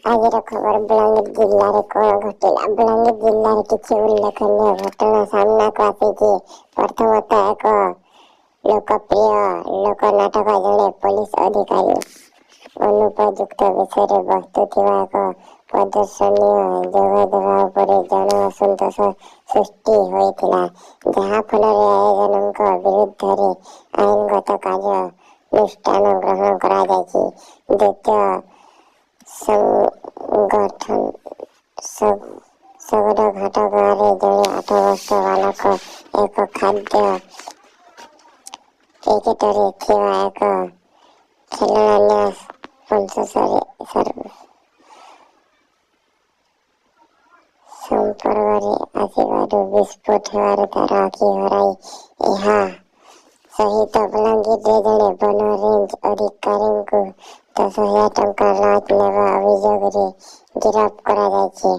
ଆଜିର ଖବର ବଲାଙ୍ଗୀର ଜିଲ୍ଲାରେ କଣ ଘଟିଲା? ବଲାଙ୍ଗୀର ଜିଲ୍ଲାରେ କିଛି ଉଲ୍ଲେଖନୀୟ ଘଟଣା ସାମ୍ନାକୁ ଆସିଛି। ପ୍ରଥମତଃ ଏକ ଲୋକପ୍ରିୟ ଲୋକନାଟକ ଜଣେ ପୋଲିସ ଅଧିକାରୀ ଅନୁପଯୁକ୍ତ ବିଷୟରେ ବସ୍ତୁ ଥିବା ଏକ ପ୍ରଦର୍ଶନୀୟ ଯୋଗଦେବା ଉପରେ ଜନ ଅସନ୍ତୋଷ ସୃଷ୍ଟି ହୋଇଥିଲା, ଯାହା ଫଳରେ ଆୟୋଜକଙ୍କ ବିରୁଦ୍ଧରେ ଆଇନଗତ କାର୍ଯ୍ୟାନୁଷ୍ଠାନ ଗ୍ରହଣ କରାଯାଇଛି। ଦ୍ୱିତୀୟ, ଶଗଡ଼ଘାଟ ଗାଁରେ ଜଣେ 8 ବର୍ଷ ବାଳକ ଏକ ଖାଦ୍ୟ ପ୍ୟାକେଟରେ ଥିବା ଏକ ଖେଳନା ସଂସ୍ପର୍ଶରେ ଆସିବାରୁ ବିସ୍ଫୋଟ ହେବାରୁ ତାର ଆଖି ହରାଇ ଏହା ସହିତ ବଲାଙ୍ଗୀରରେ ଜଣେ ବନ ରେଞ୍ଜ ଅଧିକାରୀଙ୍କୁ 10,000 ଟଙ୍କା ଲାଞ୍ଚ ନେବା ଅଭିଯୋଗରେ ଗିରଫ କରାଯାଇଛି।